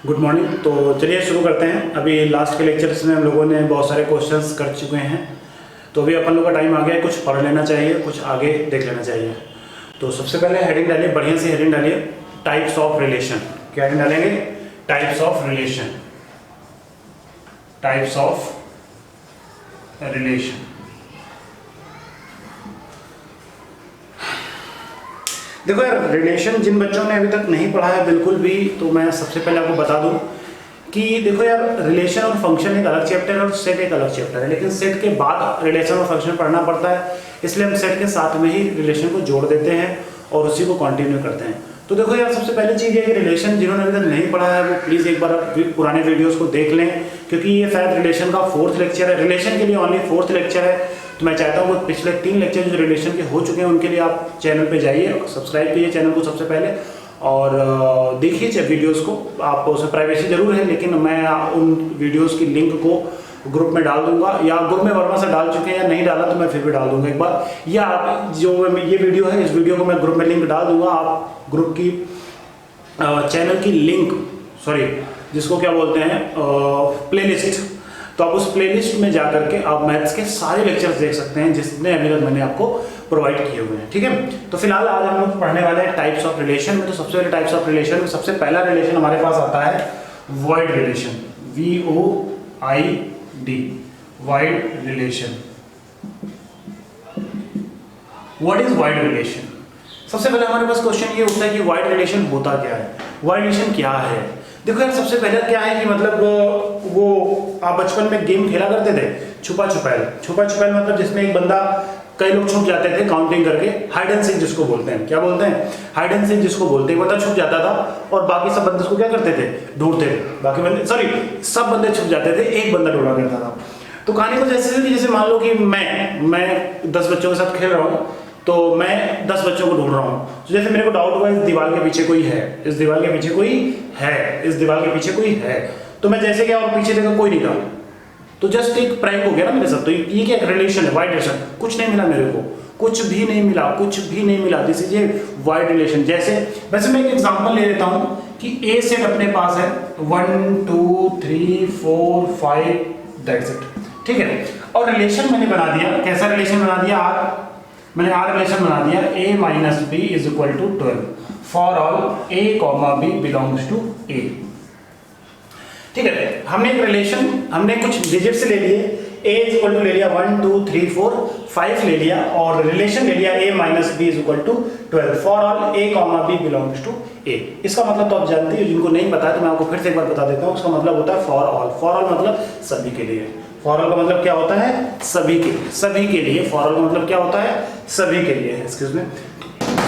Good morning. तो चलिए शुरू करते हैं। अभी लास्ट के लेक्चर्स में हम लोगों ने बहुत सारे क्वेश्चंस कर चुके हैं, तो अभी अपन लोग का टाइम आ गया है, कुछ पढ़ लेना चाहिए, कुछ आगे देख लेना चाहिए। तो सबसे पहले हेडिंग डालिए, बढ़िया सी हेडिंग डालिए, टाइप्स ऑफ रिलेशन। क्या हेडिंग डालेंगे? Types of relation. Types of relation. देखो यार, रिलेशन जिन बच्चों ने अभी तक नहीं पढ़ा है बिल्कुल भी, तो मैं सबसे पहले आपको बता दूं कि देखो यार, रिलेशन और फंक्शन एक अलग चैप्टर है और सेट एक अलग चैप्टर है, लेकिन सेट के बाद रिलेशन और फंक्शन पढ़ना पड़ता है, इसलिए हम सेट के साथ में ही रिलेशन को जोड़ देते हैं और उसी को कंटिन्यू करते हैं। तो देखो यार, सबसे पहले चीज़ है कि रिलेशन जिन्होंने अभी तक नहीं पढ़ा है वो प्लीज़ एक बार पुराने वीडियोस को देख लें, क्योंकि ये शायद रिलेशन का 4th लेक्चर है। रिलेशन के लिए ओनली 4th लेक्चर है, तो मैं चाहता हूँ कि पिछले 3 लेक्चर जो रिलेशन के हो चुके हैं उनके लिए आप चैनल पे जाइए, सब्सक्राइब कीजिए चैनल को सबसे पहले और देखिए वीडियोस को। आप उसमें प्राइवेसी जरूर है, लेकिन मैं उन वीडियोस की लिंक को ग्रुप में डाल दूंगा, या ग्रुप में वर्मा से डाल चुके हैं या नहीं डाला तो मैं फिर भी डाल दूंगा एक बार, या आप जो ये वीडियो है इस वीडियो को मैं ग्रुप में लिंक डाल दूंगा। आप ग्रुप की चैनल की लिंक, सॉरी जिसको क्या बोलते हैं, प्लेलिस्ट, तो आप उस प्लेलिस्ट में जा करके आप मैथ्स के सारे लेक्चर्स देख सकते हैं जिसने अभी तक मैंने आपको प्रोवाइड किए हुए हैं। ठीक है, तो फिलहाल आज हम लोग पढ़ने वाले हैं टाइप्स ऑफ रिलेशन में। तो सबसे पहले टाइप्स ऑफ रिलेशन में सबसे पहला रिलेशन हमारे पास आता है void relation, VOID, void relation. What is void relation? सबसे पहले हमारे पास क्वेश्चन ये होता है कि वॉइड रिलेशन होता क्या है, वॉइड रिलेशन क्या है। देखो यार, सबसे पहले क्या है कि मतलब वो आप बचपन में गेम खेला करते थे, छुपा छुपाई। छुपा छुपाई मतलब जिसमें एक बंदा, कई लोग छुप जाते थे काउंटिंग करके, हाइड एंड सीक जिसको बोलते हैं। क्या बोलते हैं? हाइड एंड सीक जिसको बोलते हैं। बंदा छुप जाता था और बाकी सब बंदे उसको क्या करते थे? ढूंढते थे। बाकी बंदे, सॉरी, सब बंदे छुप जाते थे, एक बंदा ढूंढा करता था। तो कहानी कुछ ऐसी थी, जैसे मान लो कि मैं 10 बच्चों के साथ खेल रहा हूँ, तो मैं 10 बच्चों को ढूंढ रहा हूँ। तो जैसे मेरे को डाउट हुआ इस दीवार के पीछे कोई है, इस दीवार के पीछे कोई है, इस दीवार के पीछे कोई है, तो मैं जैसे गया और पीछे देखा कोई नहीं था, तो जस्ट एक प्रैंक हो गया ना मेरे साथ। तो ये क्या रिलेशन है? Wide relation. कुछ नहीं मिला मेरे को, कुछ भी नहीं मिला, कुछ भी नहीं मिला, this is a wide relation. जैसे वैसे मैं एक एग्जांपल ले लेता हूँ कि ए सेट अपने पास है 1 2 3 4 5, दैट्स इट। ठीक है, और रिलेशन मैंने बना दिया। कैसा रिलेशन बना दिया? मैंने आर रिलेशन बना दिया, a minus B is equal to 12 for all a comma B belongs to a। ठीक है, हमने एक रिलेशन, हमने कुछ डिजिट्स ले लिए, a इज इक्वल टू ले लिया 1 2 3 4 5 ले लिया, और रिलेशन ले लिया a minus B is equal to 12 for all a comma B belongs to a। इसका मतलब तो आप जानते हो, जिनको नहीं पता तो मैं आपको फिर से एक बार बता देता हूँ। उसका मतलब होता है फॉर ऑल। फॉर ऑल मतलब सभी के लिए। फॉर ऑल का मतलब क्या होता है? सभी के लिए, सभी के लिए। फॉर ऑल का मतलब क्या होता है? सभी के लिए। एक्सक्यूज मी,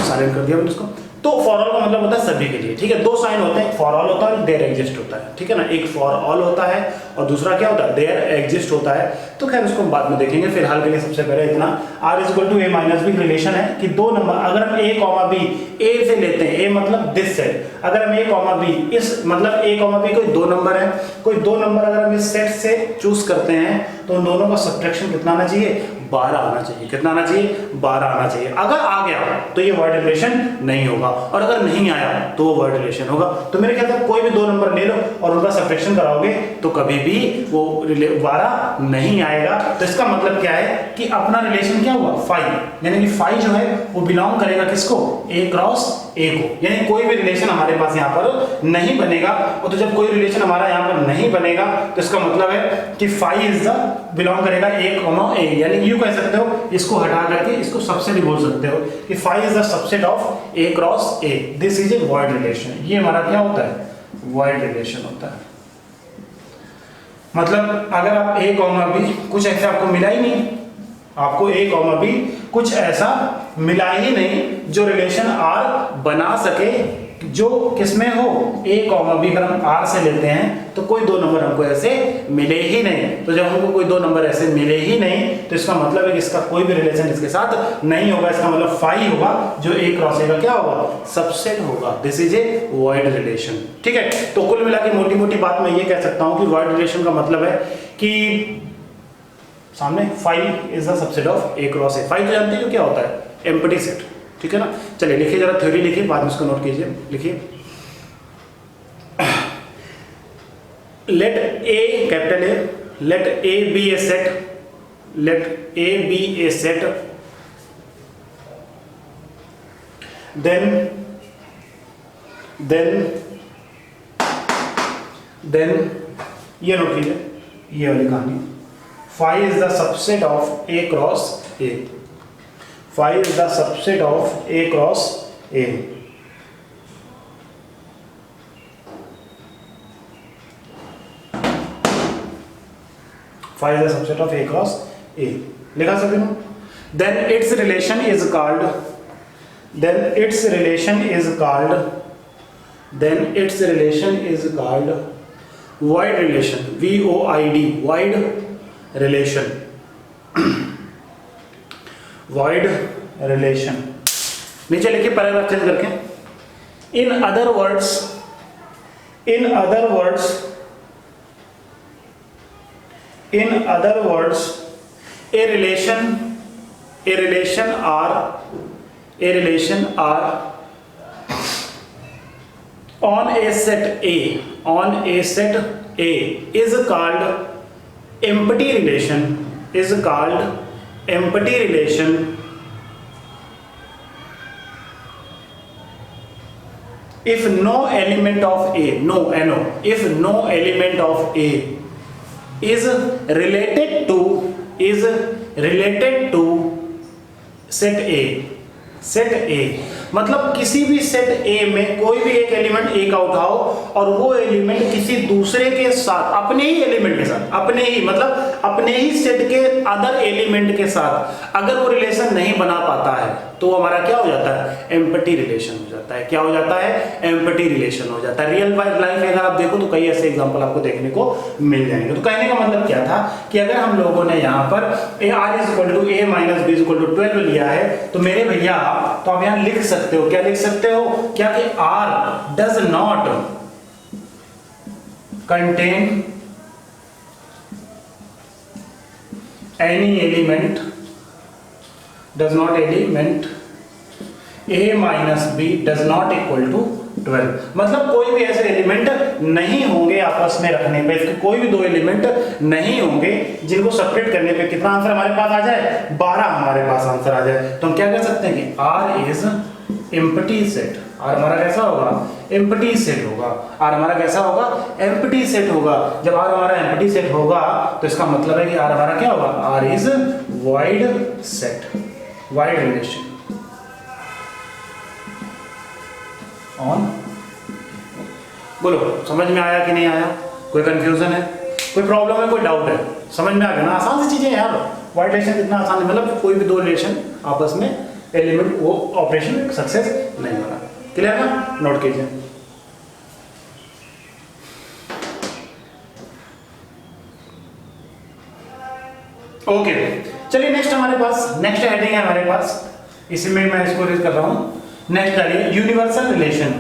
साइलेंट कर दिया मैंने इसको। तो फॉर ऑल का मतलब होता है सभी के लिए। ठीक है, 2 साइन होते हैं, फॉर ऑल होता है और देयर एग्जिस्ट होता है। ठीक है ना, एक फॉर ऑल होता है और दूसरा क्या होता है? देयर एग्जिस्ट होता है। तो खैर उसको हम बाद में देखेंगे, फिलहाल के लिए सबसे पहले इतना, R is equal to A minus B relation है कि 2 नंबर, अगर हम ए कॉमा बी, ए से लेते हैं, ए मतलब दिस सेट, अगर हम ए कॉमा बी, इस मतलब ए कॉमा बी कोई 2 नंबर है, कोई 2 नंबर अगर हम इस सेट से चूज करते हैं तो उन दोनों का सब्ट्रैक्शन कितना आना चाहिए? 12 आना चाहिए। कितना आना चाहिए? 12 आना चाहिए। अगर आ गया तो ये वर्ड रिलेशन नहीं होगा, और अगर नहीं आया तो वो वर्ड रिलेशन होगा। तो मेरे ख्याल से कोई भी 2 नंबर ले लो और उनका सब्ट्रैक्शन कराओगे तो कभी भी वो 12 नहीं आएगा। तो इसका मतलब क्या है कि अपना रिलेशन क्या हुआ? 5, यानी कि 5 जो है वो बिलोंग करेगा किसको? A क्रॉस A को। यानी कोई भी रिलेशन हमारे पास यहाँ पर नहीं बनेगा। और तो जब कोई रिलेशन हमारा यहाँ पर नहीं बनेगा तो इसका मतलब है कि 5 इज द बिलोंग करेगा A कॉमा A। यानी यू कह सकते हो, इसको हटा करके इसको सबसे भी बोल सकते हो कि 5 is the subset of A cross A। This is a void relation. ये हमारा क्या होता है? वॉइड रिलेशन होता है। मतलब अगर आप A कॉमा B, कुछ ऐसा आपको मिला ही नहीं, आपको A कॉमा B कुछ ऐसा मिला ही नहीं जो रिलेशन R बना सके, जो किसमें हो? A comma B। अगर हम R से लेते हैं तो कोई 2 नंबर हमको ऐसे मिले ही नहीं। तो जब हमको कोई 2 नंबर ऐसे मिले ही नहीं तो इसका मतलब है कि इसका कोई भी रिलेशन इसके साथ नहीं होगा। इसका मतलब 5 होगा जो A क्रॉस A का क्या होगा? सबसेट होगा। This is a void relation. ठीक है, तो कुल मिला के मोटी मोटी बात मैं ये कह सकता हूँ कि वॉइड रिलेशन का मतलब है कि सामने 5 is the subset of A cross A। 5 तो जानते हो क्या होता है? Empty set. ठीक है ना, चलिए लिखिए, जरा थ्योरी लिखिए, बाद में उसको नोट कीजिए। लिखिए, let A, capital A, let A be a set, let A be a set, then ये नोट कीजिए, ये वाली कहानी, phi is the subset of A cross A, phi is the subset of A cross A, phi is the subset of A cross A, लिखा सभी लोग। then its relation is called void relation, VOID, void relation, void relation। नीचे लिखिए paragraph change करके, in other words a relation R on a set A is called empty relation, if no element of A, if no element of A is related to set A, मतलब किसी भी set A में कोई भी एक element A का उठाओ और वो एलिमेंट किसी दूसरे के साथ, अपने ही एलिमेंट के साथ, अपने ही सेट के अदर एलिमेंट के साथ अगर वो रिलेशन नहीं बना पाता है तो हमारा क्या हो जाता है, एम्प्टी रिलेशन हो जाता है। क्या हो जाता है, एम्प्टी रिलेशन हो जाता है। रियल लाइफ में अगर आप देखो तो कई ऐसे एग्जांपल आपको देखने को मिल जाएंगे। तो कहने का मतलब क्या था कि अगर हम लोगों ने यहाँ पर r = a - b = 12 लिया है तो मेरे भैया तो आप यहाँ लिख सकते हो, क्या लिख सकते हो, क्या कि r does not contain any element a minus b does not equal to 12, मतलब कोई भी ऐसे एलिमेंट नहीं होंगे आपस में रखने पे, इसके कोई भी दो एलिमेंट नहीं होंगे जिनको सेपरेट करने पे कितना आंसर हमारे पास आ जाए, 12 हमारे पास आंसर आ जाए। तो हम क्या कर सकते हैं कि R is empty set, R हमारा कैसा होगा, एम्प्टी सेट होगा, R हमारा कैसा होगा, एम्प्टी सेट होगा। जब R हमारा एम्प्टी सेट होगा तो इसका मतलब है कि R हमारा क्या होगा, R is void set, void relation on. बोलो समझ में आया कि नहीं आया, कोई कंफ्यूजन है, कोई प्रॉब्लम है, कोई डाउट है, समझ में आ गया ना। आसान सी चीजें हैं यार, वॉइड रिलेशन कितना आसान है, मतलब कोई भी दो रिलेशन आपस में एलिमेंट वो ऑपरेशन सक्सेस नहीं होना। क्लियर ना, नोट कीजिए। ओके चलिए नेक्स्ट हमारे पास नेक्स्ट हेडिंग है हमारे पास, इसमें मैं इसको रीड कर रहा हूं। नेक्स्ट आ रही है universal relation,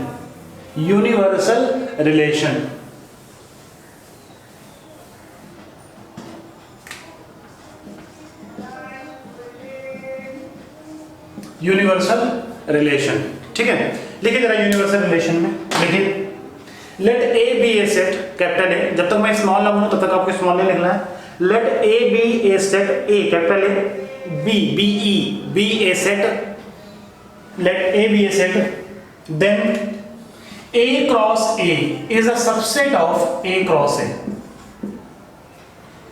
universal relation. Universal relation, ठीक है, लिखिए जरा यूनिवर्सल रिलेशन में लिखिए, let A be a set, capital A, जब तक मैं स्मॉल ना हूं तब तक आपको स्मॉल में लिखना है। Let A be a set, A capital A, B be E be a set, let A be a set, then A cross A is a subset of A cross A.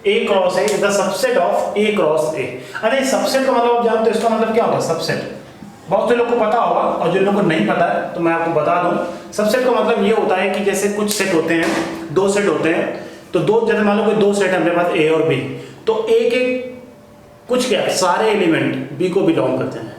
A cross A is the subset of A cross A. अरे subset का मतलब आप जानते हो, इसका मतलब क्या होगा, सबसेट। बहुत से लोग को पता होगा और जिन लोगों को नहीं पता है तो मैं आपको बता दूं, सबसेट का मतलब ये होता है कि जैसे कुछ सेट होते हैं, दो सेट होते हैं, तो दो, जैसे मान लो कोई दो सेट है हमारे पास A और B, तो A के कुछ क्या सारे एलिमेंट B को बिलोंग करते हैं,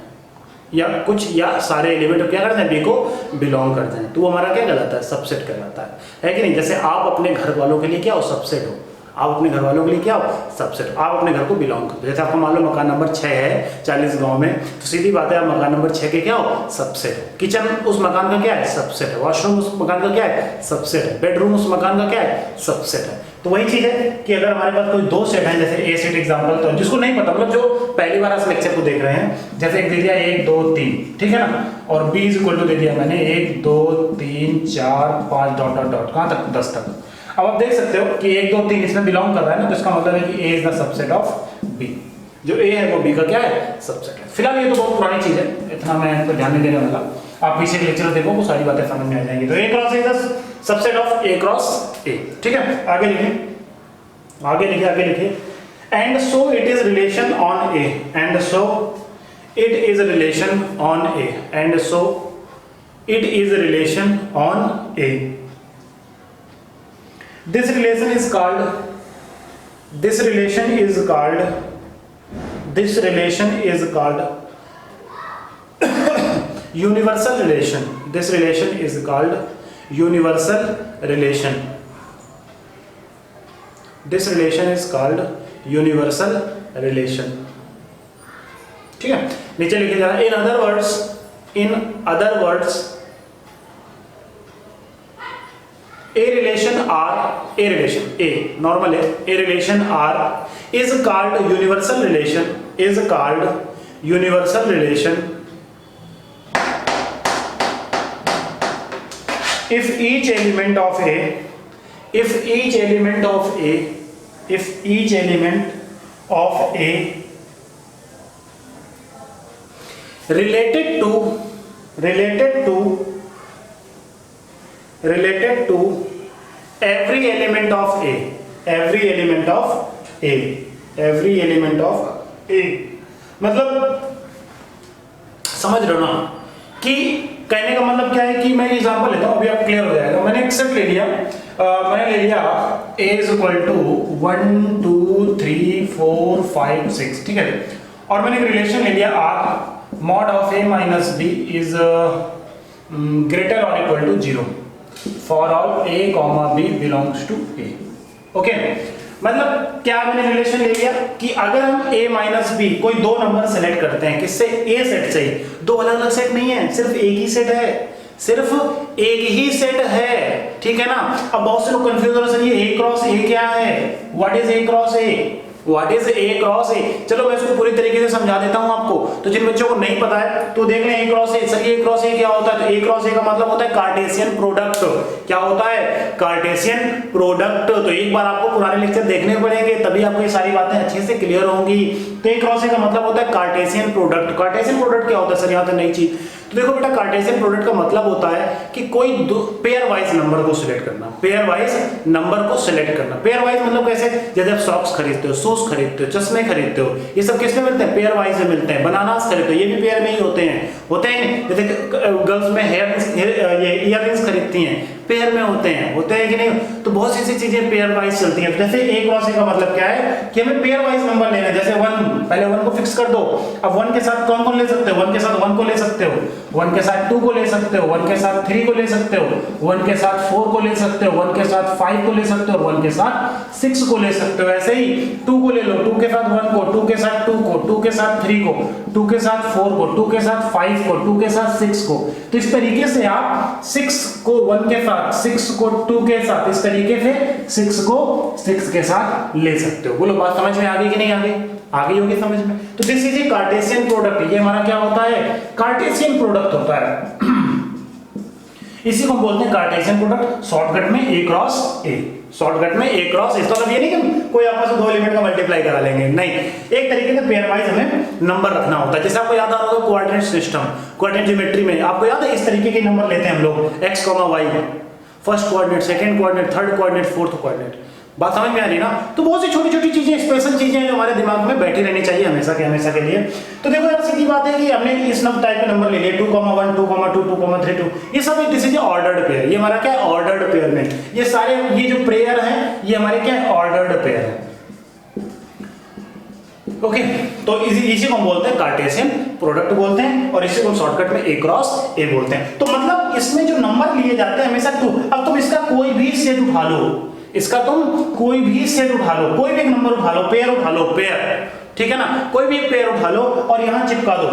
या कुछ या सारे एलिमेंट क्या करते हैं, बी को बिलोंग करते हैं, तो वो हमारा क्या कहलाता है, सबसेट कहलाता है कि नहीं। जैसे आप अपने घर वालों के लिए क्या हो, सबसेट हो, आप अपने घर वालों के लिए क्या हो, सबसेट, आप अपने घर को बिलोंग करते हो। जैसे आपको मान लो मकान नंबर 6 है 40 गांव में, तो सीधी बात है आप मकान नंबर 6 के क्या हो, सबसेट हो। किचन उस मकान का क्या है, सबसेट है। वॉशरूम उस मकान का क्या है, सबसेट है। बेडरूम उस मकान का क्या है, सबसेट है। तो वही चीज है कि अगर हमारे पास कोई दो सेट है, जैसे ए सेट एग्जांपल, तो जिसको नहीं पता, मतलब जो पहली बार इस लेक्चर को देख रहे हैं, जैसे एक दे दिया 1 2 3, ठीक है ना, और b इक्वल टू दे दिया मैंने 1 2 3 4 5 डॉट डॉट डॉट, कहां तक, 10 तक। अब आप देख सकते हो कि 1 2 3 इसमें बिलोंग कर रहा है ना, तो इसका मतलब है कि A is the subset of B। जो A है वो B का क्या है, सबसेट है। फिलहाल ये तो बहुत पुरानी चीज है, इतना मैं इन पर ध्यान नहीं देने वाला। आप पीछे के लेक्चर देखो वो सारी बातें समझ में आ जाएंगी। तो A cross A is the subset of A cross A। ठीक है, आगे लिखिए and so it is relation on A, and so it is relation on A, and so it is relation on A। This relation is called universal relation. This relation is called universal relation. This relation is called universal relation. ठीक है, नीचे लिखे जा रहा है in other words A relation R, A relation A normal है, A relation R is called universal relation, is called universal relation if each element of A, if each element of A, if each element of A related to every element of A, every element of A, every element of A, मतलब समझ रहे हो ना कि कहने का मतलब क्या है कि मैं एग्जांपल लेता हूं, अभी आप क्लियर हो जाएगा। मैंने एक सेट ले लिया, मैंने ले लिया A इज इक्वल टू 1 2 3 4 5 6, ठीक है, और मैंने एक रिलेशन ले लिया R mod of A minus B is greater or equal to 0 for all A comma B belongs to A। Okay, मतलब क्या मैंने रिलेशन ले लिया कि अगर हम A माइनस बी कोई दो नंबर सेलेक्ट करते हैं, किससे, A सेट से, दो अलग अलग सेट नहीं है, सिर्फ एक ही सेट है, सिर्फ एक ही सेट है, ठीक है ना। अब बहुत से लोग कंफ्यूज हो रहे हैं, सर ये A क्रॉस A क्या है, what is A cross A, what is A cross A। चलो मैं इसको पूरी तरीके से समझा देता हूं आपको, तो जिन बच्चों को नहीं पता है तो देख लें A cross A। Sir A cross A क्या होता है, तो A क्रॉस A का मतलब होता है कार्टेशियन प्रोडक्ट। क्या होता है, कार्टेशियन प्रोडक्ट। तो एक बार आपको पुराने लेक्चर देखने पड़ेंगे, तभी आपको ये सारी बातें अच्छे से क्लियर होंगी। तो A क्रॉस A का मतलब होता है कार्टेशियन प्रोडक्ट। कार्टेशियन प्रोडक्ट क्या होता है सर, यहाँ तो नई चीज। तो देखो बेटा, कार्टेशियन प्रोडक्ट का मतलब होता है कि कोई दो पेयर वाइज नंबर को सिलेक्ट करना, पेयर वाइज नंबर को सिलेक्ट करना। पेयर वाइज मतलब कैसे, जैसे आप सॉक्स खरीदते हो, शूज खरीदते हो, चश्मे खरीदते हो, ये सब किसमें मिलते हैं, पेयर वाइज में मिलते हैं। बनानास खरीदते हो, ये भी पेयर में ही होते हैं जैसे गर्ल्स में ईयररिंग्स खरीदती हैं, पेयर में होते हैं कि नहीं। तो बहुत सी ऐसी चीजें पेयर वाइज चलती हैं। जैसे A क्रॉस A का मतलब क्या है कि हमें पेयर वाइज नंबर लेना है। जैसे 1, पहले 1 को फिक्स कर दो। अब 1 के साथ कौन कौन ले सकते हो, 1 के साथ 1 को ले सकते हो, 1 के साथ 2 को ले सकते हो, 1 के साथ 3 को ले सकते हो, 1 के साथ 4 को ले सकते हो, 1 के साथ 5 को ले सकते हो, 1 के साथ 6 को ले सकते हो। ऐसे ही 2 को ले लो, 2 के साथ 1 को, 2 के साथ 2 को, 2 के साथ 3 को, 2 के साथ 4 को, 2 के साथ 5 को, 2 के साथ 6 को। तो इस तरीके से आप 6 को 1 के साथ, 6 को 2 के साथ, इस तरीके से 6 को 6 के साथ ले सकते हो। बोलो बात समझ में आ गई कि नहीं आ गई, आ गई होगी समझ में। तो this is a Cartesian product. ये हमारा क्या होता है, कार्टेशियन प्रोडक्ट होता है। इसी को बोलते हैं कार्टेशियन प्रोडक्ट, शॉर्टकट में A क्रॉस A, शॉर्टकट में A क्रॉस A। तो ये नहीं कि कोई आपस में दो एलिमेंट का मल्टीप्लाई करा लेंगे, नहीं, एक तरीके से पेयर वाइज हमें नंबर रखना होता है। जैसे आपको याद आ रहा होगा कोऑर्डिनेट सिस्टम, कोऑर्डिनेट ज्योमेट्री में आपको याद है इस तरीके के नंबर लेते हैं हम लोग, x, y, first coordinate, second coordinate, third coordinate, fourth coordinate. बात समझ में आ रही ना। तो बहुत सी छोटी छोटी चीजें, स्पेशल चीजें हैं जो हमारे दिमाग में बैठी रहनी चाहिए हमेशा के लिए। तो देखो यार, सीधी बात है कि हमने इस नंबर टाइप के नंबर ले लिए 2, 1, 2, 2, 2, 3, 2। ये सब दिस इज ऑर्डर्ड पेयर। ये हमारा क्या है, ऑर्डर्ड पेयर में ये सारे ये जो पेयर हैं ये हमारे क्या है, ऑर्डर्ड पेयर है। ओके, तो इसी को हम बोलते हैं कार्टेशियन प्रोडक्ट बोलते हैं, और इसी को शॉर्टकट में A क्रॉस A बोलते हैं। तो मतलब इसमें जो नंबर लिए जाते हैं हमेशा 2। अब तुम इसका कोई भी सेट उठा लो, इसका तुम कोई भी सेट उठा लो, कोई भी एक नंबर उठा लो, पेयर उठा लो, पेयर, ठीक है ना, कोई भी एक पेयर उठा लो और यहां चिपका दो,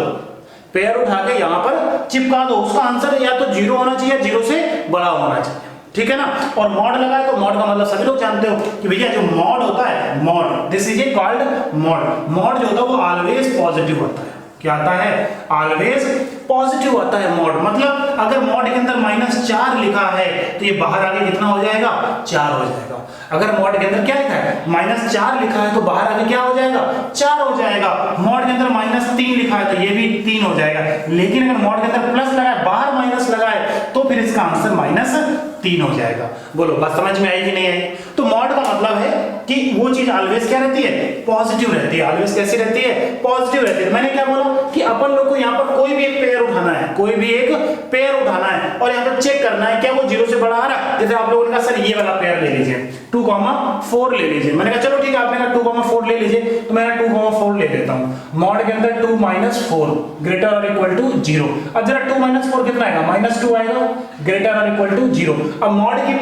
पेयर उठा के यहां पर चिपका दो। उसका आंसर या तो 0 होना चाहिए, 0 से बड़ा होना चाहिए, ठीक है ना। और मॉड लगाए तो मॉड का मतलब सभी लोग जानते हो कि भैया जो मॉड होता है, mod, this is a called mod. Mod जो होता है वो ऑलवेज पॉजिटिव होता है, क्या आता है? ऑलवेज पॉजिटिव आता है मॉड। मतलब अगर मॉड के अंदर -4 लिखा है तो ये बाहर आगे कितना हो जाएगा? 4 हो जाएगा। अगर मॉड के अंदर क्या लिखा है? -4 लिखा है तो बाहर आगे क्या हो जाएगा? 4 हो जाएगा। मॉड के अंदर -3 लिखा है तो ये भी 3 हो जाएगा। लेकिन अगर मॉड के अंदर प्लस लगा है, बाहर माइनस लगा है, तो फिर इसका आंसर -3 हो जाएगा। बोलो बात समझ में आई कि नहीं आई? तो मॉड का मतलब है कि वो चीज ऑलवेज क्या रहती है? पॉजिटिव रहती है। ऑलवेज कैसी रहती है? पॉजिटिव रहती है। मैंने क्या बोला कि अपन लोग को यहाँ पर कोई भी एक पेयर उठाना है, कोई भी एक पेयर उठाना है और यहाँ पर चेक करना है क्या वो 0 से बड़ा आ रहा है। जैसे आप लोगों ने कहा सर ये वाला पेयर ले लीजिए, 2,4 ले लीजिए। मैंने कहा चलो ठीक है, आपने कहा 2,4 ले लीजिए, तो मैं 2,4 ले लेता हूँ। मॉड के अंदर 2 - 4 ग्रेटर और इक्वल टू 0। अब जरा 2 - 4 कितना आएगा? -2 आएगा, ग्रेटर और इक्वल टू 0। अब मॉड की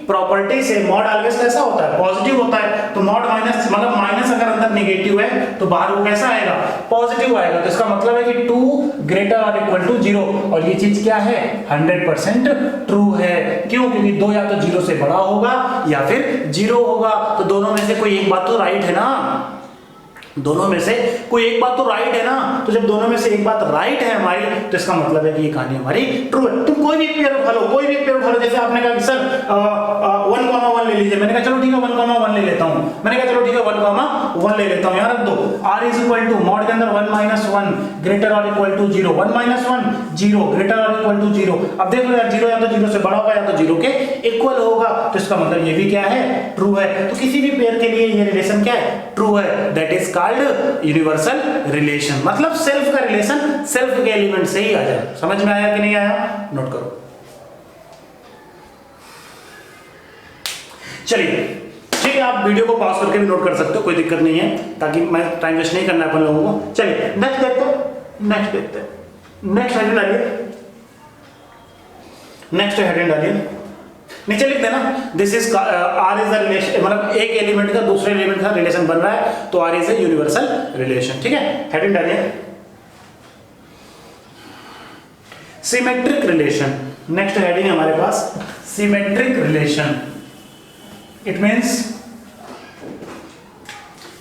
प्रॉपर्टी से मॉड ऑलवेज कैसा होता है? पॉजिटिव होता है। तो मॉड माइनस मतलब माइनस अगर अंदर नेगेटिव है तो बाहर वो कैसा आएगा? पॉजिटिव आएगा। तो इसका मतलब है कि 2 ग्रेटर और इक्वल टू 0। और ये चीज क्या है? 100% ट्रू है। क्यों? क्योंकि 2 या तो 0 से बड़ा होगा या फिर 0 होगा। तो दोनों में से कोई एक बात तो राइट है ना? दोनों में से कोई एक बात तो राइट है ना? तो जब दोनों में से एक बात राइट है हमारी, तो इसका मतलब है कि ये कहानी हमारी ट्रू है। तुम कोई भी पेयर उठा लो, कोई भी पेयर उठा लो। जैसे आपने कहा कि सर 1,1 ले लीजिए। मैंने कहा चलो ठीक है 1,1 ले लेता हूं। मैंने कहा चलो ठीक है 1,1 ले लेता हूं। यहां रख दो r is equal to mod के अंदर 1 - 1 ग्रेटर और इक्वल टू 0। 1 - 1 0 ग्रेटर और इक्वल टू 0। अब देख लो यार 0 या तो 0 से बड़ा होगा या तो 0 के इक्वल होगा। तो इसका मतलब ये भी क्या है? ट्रू है। तो किसी भी पेयर के लिए ये रिलेशन क्या है? ट्रू है। That is universal relation. मतलब सेल्फ का रिलेशन सेल्फ के एलिमेंट से ही आ जाए। समझ में आया कि नहीं आया? नोट करो। चलिए ठीक है, आप वीडियो को पॉज करके भी नोट कर सकते हो, कोई दिक्कत नहीं है, ताकि मैं टाइम वेस्ट नहीं करना है अपन लोगों को। चलिए नेक्स्ट देखते हैं। नेक्स्ट हेडिंग डालिए, नेक्स्ट हेडिंग डालिए। नीचे लिख देना this is R is the relation. मतलब एक एलिमेंट का दूसरे एलिमेंट का रिलेशन बन रहा है तो R is a universal relation. ठीक है, हेडिंग डालिए सिमेट्रिक रिलेशन। नेक्स्ट हेडिंग है हमारे पास सिमेट्रिक रिलेशन। इट मींस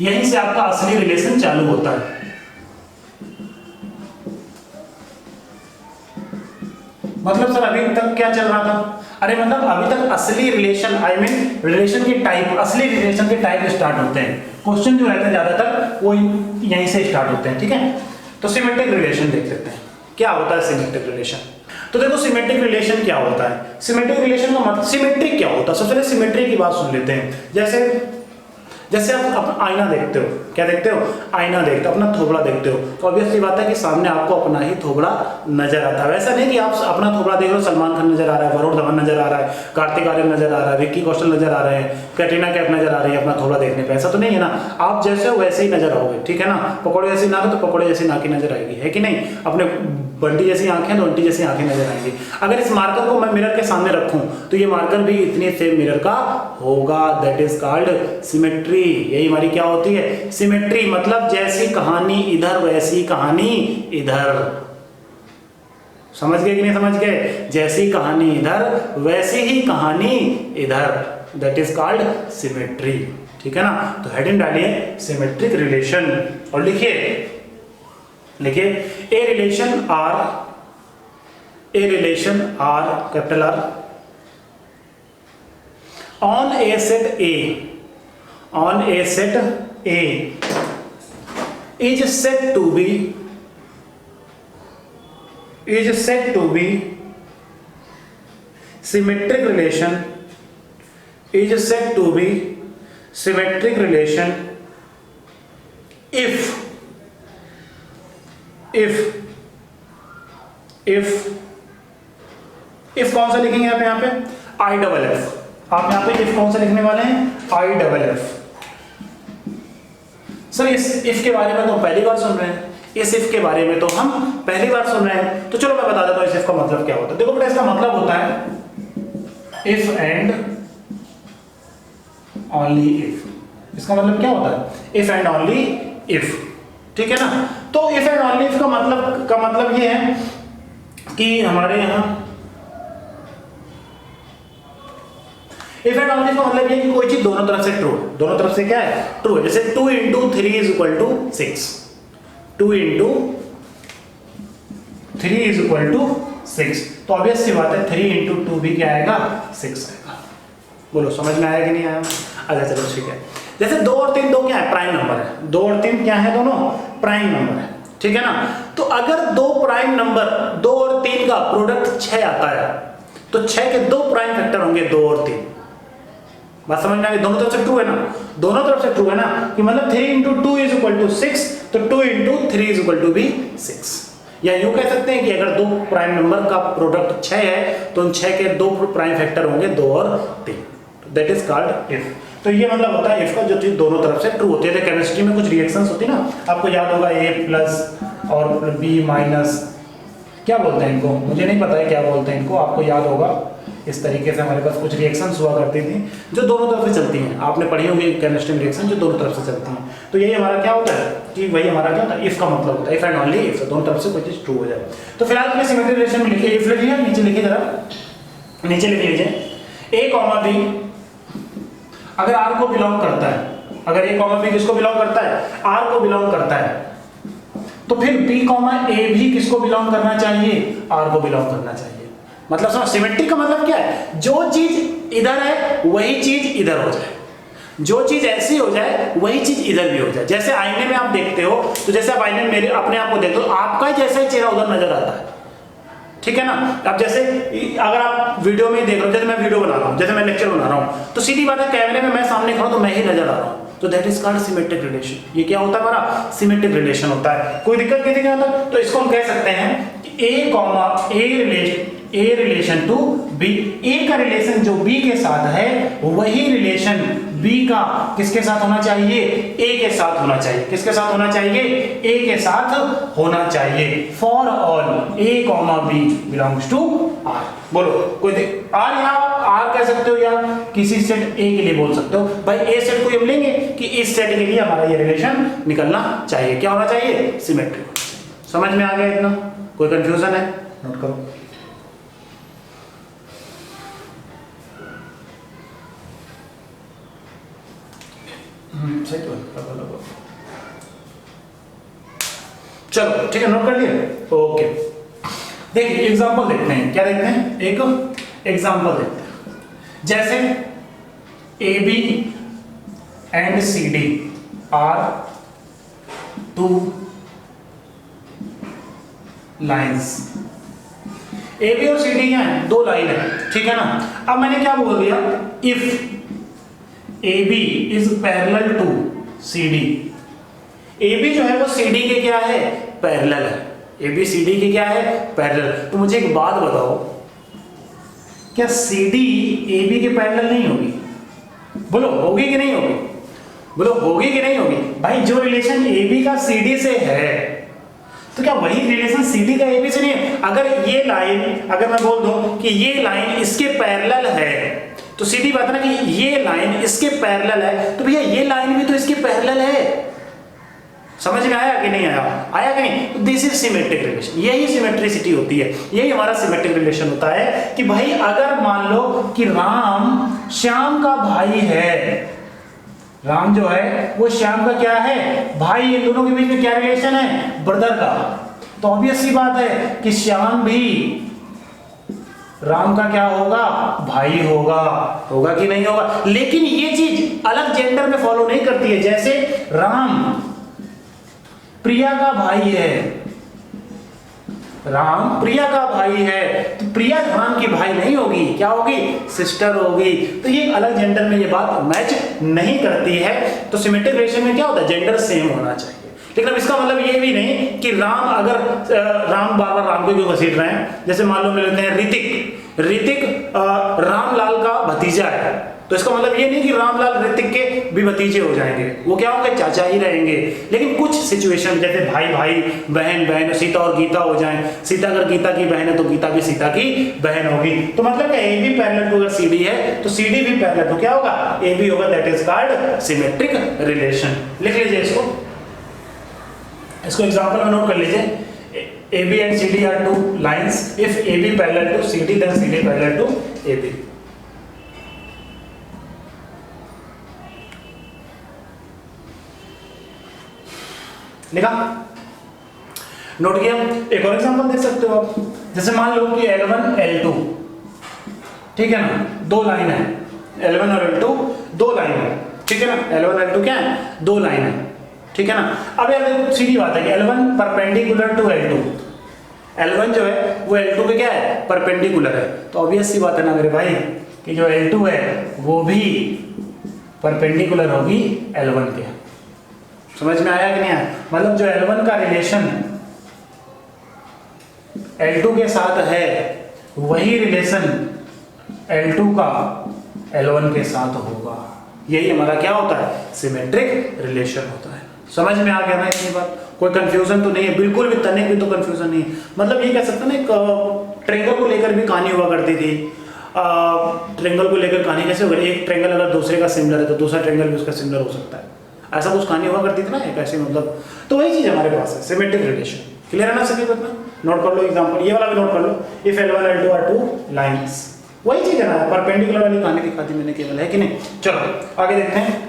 यहीं से आपका असली रिलेशन चालू होता है। मतलब सर अभी तक क्या चल रहा था? अरे मतलब अभी तक असली रिलेशन, आई मीन रिलेशन के टाइप, असली रिलेशन के टाइप स्टार्ट होते हैं। क्वेश्चन जो रहते हैं ज्यादातर वो यहीं से स्टार्ट होते हैं। ठीक है, तो सिमेट्रिक रिलेशन देख लेते हैं क्या होता है सिमेट्रिक रिलेशन। तो देखो सिमेट्रिक रिलेशन क्या होता है। सिमेट्रिक रिलेशन का मतलब सिमेट्रिक क्या होता है? सबसे पहले सिमेट्री की बात सुन लेते हैं। जैसे आप आईना देखते हो, क्या देखते हो? आईना देखते हो, अपना थोबड़ा देखते हो, तो ऑब्वियसली बात है कि सामने आपको अपना ही थोबड़ा नजर आता है। वैसा नहीं कि आप अपना थोबड़ा देख रहे हो, सलमान खान नजर आ रहा है, वरुण धवन नजर आ रहा है, कार्तिक आर्यन नजर आ रहा है, विक्की कौशल नजर आ रहे हैं, कैटरीना कैफ नजर आ रही है अपना थोबड़ा देखने पे। ऐसा तो नहीं है ना, आप जैसे हो वैसे ही नजर आओगे। ठीक है ना, पकौड़े जैसी नाक तो पकौड़े जैसी नाक ही नजर आएगी, है कि नहीं? अपने बंटी जैसी आंखें तो बंटी जैसी आंखें नजर आएंगी। अगर इस मार्कर को मैं मिरर के सामने रखूं तो ये मार्कर भी इतने सेम मिरर का होगा। That is called symmetry. यही हमारी क्या होती है? सिमेट्री। मतलब जैसी कहानी इधर वैसी कहानी इधर। समझ गए कि नहीं समझ गए? जैसी कहानी इधर वैसी ही कहानी इधर। That is called symmetry. ठीक है ना, तो हेडिंग डालिए सिमेट्रिक रिलेशन और लिखिए A relation R capital R on A set A is said to be symmetric relation if कौन सा लिखेंगे यहाँ पे IFF। आप यहाँ पे if कौन सा लिखने वाले हैं? IFF। सर इस इफ के बारे में तो पहली बार सुन रहे हैं, इस इफ के बारे में तो हम पहली बार सुन रहे हैं। तो चलो मैं बता देता हूं इस इफ का मतलब क्या होता है। देखो बेटा, इसका मतलब होता है इफ एंड ओनली इफ। इसका मतलब क्या होता है? If and only if. ठीक है ना, तो इफ एंड ओनली इफ का मतलब ये है कि हमारे यहां इफ एंड ओनली का मतलब ये है कि कोई चीज दोनों तरफ से ट्रू, दोनों तरफ से क्या है? ट्रू है। जैसे 2 × 3 = 6। 2 इंटू 3 इज इक्वल टू 6। तो ऑब्वियस सी बात है 3 इंटू 2 भी क्या आएगा 6 आएगा। बोलो समझ में आया कि नहीं आया? अच्छा चलो ठीक है। जैसे 2 और 3 दो क्या है? प्राइम नंबर है। 2 और 3 क्या है? दोनों प्राइम नंबर है, ठीक है ना। तो अगर दो प्राइम नंबर 2 और 3 का प्रोडक्ट 6 आता है तो 6 के दो प्राइम फैक्टर होंगे 2 और 3। बात समझ में आ गई? दोनों तरफ से ट्रू है ना, दोनों तरफ से ट्रू है ना, कि मतलब 3 इंटू 2 इज इक्वल टू 6, तो 2 इंटू 3 इज इक्वल टू भी 6। या यूं कह सकते हैं कि अगर दो प्राइम नंबर का प्रोडक्ट 6 है तो उन 6 के दो प्राइम फैक्टर होंगे 2 और 3। That is called if. तो ये मतलब होता है इफ का, जो चीज दोनों तरफ से ट्रू होती है। केमिस्ट्री में कुछ रिएक्शंस होती है ना, आपको याद होगा A प्लस और B माइनस, क्या बोलते हैं इनको, मुझे नहीं पता है क्या बोलते हैं इनको, आपको याद होगा। इस तरीके से हमारे पास कुछ रिएक्शंस हुआ करती थी जो दोनों तरफ से चलती हैं। आपने पढ़ी होगी केमिस्ट्री में रिएक्शन जो दोनों तरफ से चलती हैं। तो यही हमारा क्या होता है कि वही हमारा क्या होता है, इफ का मतलब होता है इफ एंड ओनली इफ, दोनों तरफ से कोई चीज ट्रू हो जाए। तो फिलहाल अपने सिमेट्री रिलेशन में लिखिए, इफ लिखिए, नीचे लिखिए, जरा नीचे लिख लीजिए A कॉमा B अगर R को बिलोंग करता है, अगर A कॉमा B किसको बिलोंग करता है? R को बिलोंग करता है, तो फिर B कॉमा A भी किसको बिलोंग करना चाहिए? R को बिलोंग करना चाहिए। मतलब समझ, सिमेट्री का मतलब क्या है? जो चीज इधर है वही चीज इधर हो जाए, जो चीज ऐसी हो जाए वही चीज इधर भी हो जाए। जैसे आईने में आप देखते हो, तो जैसे आप आईने में मेरे अपने आप को देखते हो, आपका जैसा ही चेहरा उधर नजर आता है, ठीक है ना। अब जैसे अगर आप वीडियो में ही देख रहे हो, जैसे मैं वीडियो बना रहा हूँ, जैसे मैं लेक्चर बना रहा हूँ, तो सीधी बात है कैमरे में मैं सामने खड़ा हूं तो मैं ही नजर आ रहा हूँ, तो that is called symmetric relation. ये क्या होता है हमारा? सिमेट्रिक रिलेशन होता है। कोई दिक्कत नहीं है ना? तो इसको हम कह सकते हैं कि A comma A relation to B, A का रिलेशन जो B के साथ है वही रिलेशन B का किसके साथ होना चाहिए? A के साथ होना चाहिए। किसके साथ होना चाहिए? A के साथ होना चाहिए। For all A comma B belongs to R। बोलो कोई R, यहाँ R कह सकते हो या किसी सेट A के लिए बोल सकते हो। भाई A सेट को हम लेंगे कि इस सेट के लिए हमारा ये रिलेशन निकलना चाहिए। क्या होना चाहिए? सिमेट्रिक। समझ में आ गया इतना? कोई कंफ्यूजन है? नोट करो। सही तो है। चलो ठीक है, नोट कर लिया। ओके, देखिए एग्जांपल देखते हैं। क्या देखते हैं? एक एग्जांपल देखते हैं। जैसे AB and CD are two lines. AB और CD क्या है? दो लाइन है, ठीक है ना। अब मैंने क्या बोल दिया? If AB is parallel to CD, AB जो है वो CD के क्या है? पैरेलल है। AB CD के क्या है? पैरेलल। तो मुझे एक बात बताओ, क्या CD AB के पैरेलल नहीं होगी? बोलो होगी कि नहीं होगी? बोलो होगी कि नहीं होगी? भाई जो रिलेशन AB का CD से है, तो क्या वही रिलेशन CD का AB से नहीं है? अगर ये लाइन, अगर मैं बोल दूं कि ये लाइन इसके पैरेलल है, तो सीधी बात है ना कि ये लाइन इसके पैरेलल है, तो भैया ये लाइन भी तो इसके पैरेलल है। समझ में आया कि नहीं आया? आया कि नहीं? तो दिस इज सिमेट्रिक रिलेशन। यही सिमेट्रिसिटी होती है, यही हमारा सिमेट्रिक रिलेशन होता है कि भाई अगर मान लो कि राम श्याम का भाई है, राम जो है वो श्याम का क्या है? भाई। इन दोनों के बीच में क्या रिलेशन है? ब्रदर का। तो ऑब्वियस सी बात है कि श्याम भी राम का क्या होगा? भाई होगा। होगा कि नहीं होगा? लेकिन ये चीज अलग जेंडर में फॉलो नहीं करती है। जैसे राम प्रिया का भाई है, राम प्रिया का भाई है, तो प्रिया राम की भाई नहीं होगी, क्या होगी? सिस्टर होगी। तो ये अलग जेंडर में ये बात मैच नहीं करती है। तो सिमेट्रिक रिलेशन में क्या होता है? जेंडर सेम होना चाहिए। लेकिन अब इसका मतलब ये भी नहीं कि राम, अगर राम बार बार राम को क्यों घसीट रहे हैं? जैसे मान लो मिलते हैं ऋतिक रामलाल का भतीजा है, तो इसका मतलब ये नहीं कि रामलाल ऋतिक के भी भतीजे हो जाएंगे, वो क्या होंगे? चाचा ही रहेंगे। लेकिन कुछ सिचुएशन जैसे भाई भाई, बहन बहन, सीता और गीता हो जाएं, सीता अगर गीता की बहन है तो गीता भी सीता की बहन होगी। तो मतलब क्या AB पैरेलल टू अगर CD है तो CD भी पैरेलल टू क्या होगा? AB होगा। That is called symmetric relation. लिख लीजिए इसको एग्जांपल में नोट कर लीजिए। AB and CD are two lines. If AB parallel to CD, then CD parallel to AB. लिखा? नोट किया? एक और एग्जांपल दे सकते हो आप, जैसे मान लो कि L1 L2, ठीक है ना, दो लाइन है, L1 और L2 दो लाइन है, ठीक है ना, L1 L2 क्या है, दो लाइन है, ठीक है ना। अब यार देखो सीधी बात है कि L1 perpendicular to L2, L1 जो है वो L2 पे क्या है, परपेंडिकुलर है, तो ऑब्वियस सी बात है ना मेरे भाई कि जो L2 है वो भी परपेंडिकुलर होगी L1 के। समझ में आया कि नहीं आया? मतलब जो L1 का रिलेशन L2 के साथ है वही रिलेशन L2 का L1 के साथ होगा। यही हमारा क्या होता है, सिमेट्रिक रिलेशन होता है। समझ में आ गया ना इतनी बात? कोई कंफ्यूजन तो नहीं है, बिल्कुल भी तने भी तो कंफ्यूजन नहीं है। मतलब ये कह सकते हैं ना, एक ट्रेंगल को लेकर भी कहानी हुआ करती थी। ट्रेंगल को लेकर कहानी कैसे होगी, एक ट्रेंगल अगर दूसरे का सिमिलर है तो दूसरा ट्रेंगल भी उसका सिमिलर हो सकता है, ऐसा कुछ कहानी हुआ करती थी ना एक ऐसी। मतलब तो वही चीज हमारे पास है, सिमेट्रिक रिलेशन। क्लियर है ना सभी बात? नोट कर लो एग्जांपल, ये वाला भी नोट कर लो, if L1 L2 are two lines, वही चीज है ना, परपेंडिकुलर वाली कहानी दिखा दी मैंने केवल, है कि नहीं? चलो आगे देखते हैं।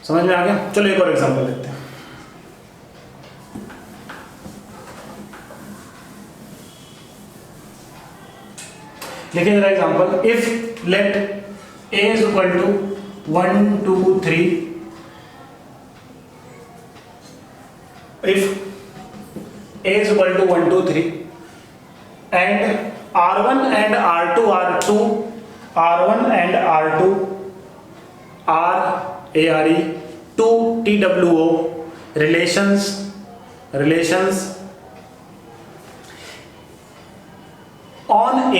समझ में आ गया? चलो एक और एग्जांपल देखते हैं। देखिए जरा example, if let a is equal to 1 2 3, if a is equal to 1 2 3 and R1 and R2 are R1 and R2 are ARE 2 TWO relations on relations on A.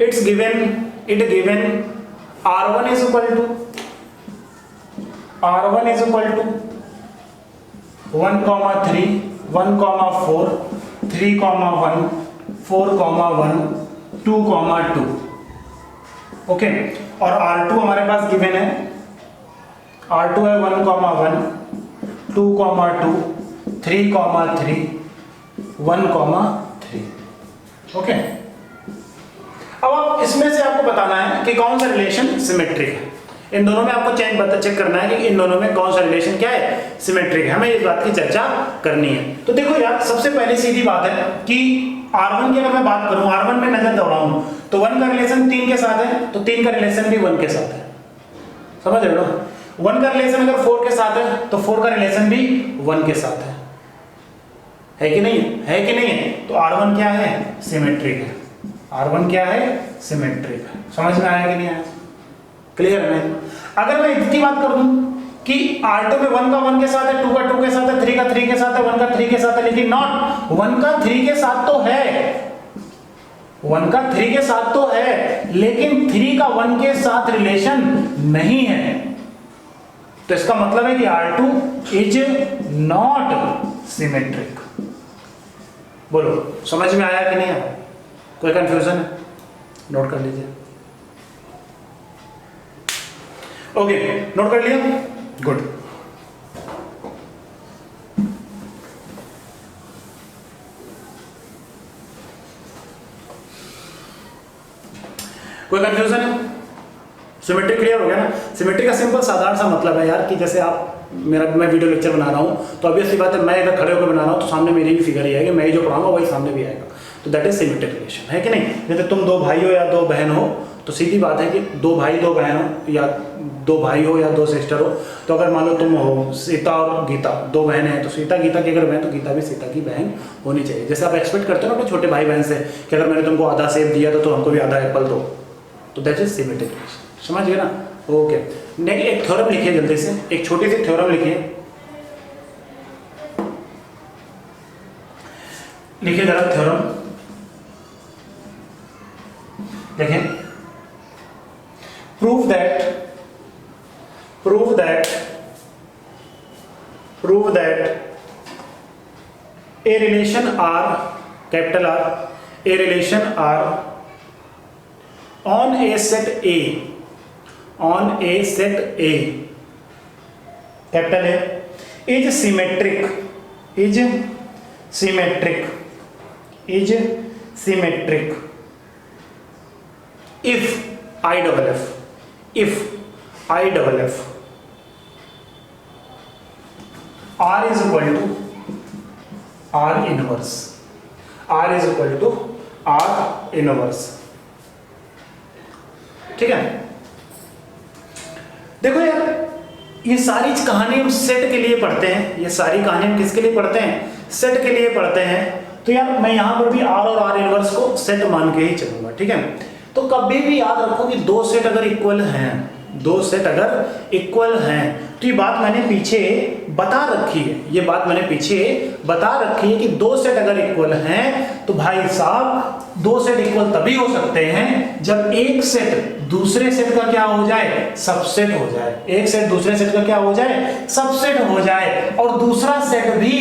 It given R1 is equal to 1, 3, 1, 4, 3, 1, 4, 1, 2, 2, okay. और R2 हमारे पास given है, R2 है 1, 1, 2, 2, 3, 3, 1, 3, okay. अब आप इसमें से आपको बताना है कि कौन सा रिलेशन सिमेट्रिक है। इन दोनों में आपको चेक करना है कि इन दोनों में कौन सा रिलेशन क्या है, सिमेट्रिक है। हमें इस बात की चर्चा करनी है। तो देखो यार, सबसे पहले सीधी बात है कि R1 की अगर मैं बात करूं, R1 में नजर दौड़ाऊं तो 1 का रिलेशन 3 के साथ है, तो 3 का रिलेशन भी 1 के साथ है। समझ रहे हो? 1 का रिलेशन अगर 4 के साथ है तो 4 का रिलेशन भी 1 के साथ है कि नहीं? है कि नहीं है? तो R1 क्या है, सिमेट्रिक है। R1 क्या है, सिमेट्रिक है। समझ में आया कि नहीं आया? क्लियर है? अगर मैं इतनी बात कर दूं कि R2 में 1 का 1 के साथ है, 2 का 2 के साथ है, 3 का 3 के साथ है, 1 का 3 के साथ है, लेकिन नॉट 1 का 3 के साथ तो है, 1 का 3 के साथ तो है, लेकिन 3 का 1 के साथ रिलेशन नहीं है। तो इसका मतलब है कि R2 इज नॉट सिमेट्रिक। बोलो, समझ में आया कि नहीं आया? कोई कंफ्यूजन है? नोट कर लीजिए। ओके, नोट कर लिया? गुड। कोई कंफ्यूजन है? सिमेट्री क्लियर हो गया ना? सिमेट्री का सिंपल साधारण सा मतलब है यार कि जैसे मैं वीडियो लेक्चर बना रहा हूँ तो ऑब्वियसली बात है, मैं इधर खड़े होकर बना रहा हूँ तो सामने मेरी भी फिगर ही आएगी, मैं ही जो पढ़ाऊंगा वही सामने भी आएगा। तो दैट इज सिमेट्रिक रिलेशन, है कि नहीं? जैसे तुम दो भाई हो या दो बहन हो तो सीधी बात है कि दो भाई दो बहन हो या दो भाई हो या दो सिस्टर हो, तो अगर मान लो तुम हो सीता और गीता, दो बहन हैं, तो सीता गीता की अगर बहन तो गीता भी सीता की बहन होनी चाहिए। जैसे आप एक्सपेक्ट करते हो ना अपने छोटे भाई बहन से कि अगर मैंने तुमको आधा सेब दिया तो हमको भी आधा एप्पल दो, तो दैट इज सिमेट्रिक रिलेशन। समझ गए ना? ओके। नेक्स्ट एक थ्योरम लिखिए जल्दी से, एक छोटी सी थ्योरम लिखिए जरा थ्योरम देखें। prove that a relation R, capital R, a relation R on a set A capital है, is symmetric, is symmetric, is symmetric if I double F, if I double F R is equal to R inverse, R is equal to R inverse. ठीक है, देखो यार ये सारी कहानी हम set के लिए पढ़ते हैं, ये सारी कहानी हम किसके लिए पढ़ते हैं, सेट के लिए पढ़ते हैं। तो यार मैं यहां पर भी आर और आर इनवर्स को सेट मान के ही चलूंगा। ठीक है, तो कभी भी याद रखो कि दो सेट अगर इक्वल हैं, दो सेट अगर इक्वल हैं, तो ये बात मैंने पीछे बता रखी है, ये बात मैंने पीछे बता रखी है कि दो सेट अगर इक्वल हैं तो भाई साहब दो सेट इक्वल तभी हो सकते हैं जब एक सेट दूसरे सेट का क्या हो जाए, सबसेट हो जाए। एक सेट दूसरे सेट का क्या हो जाए, सबसेट हो जाए, और दूसरा सेट भी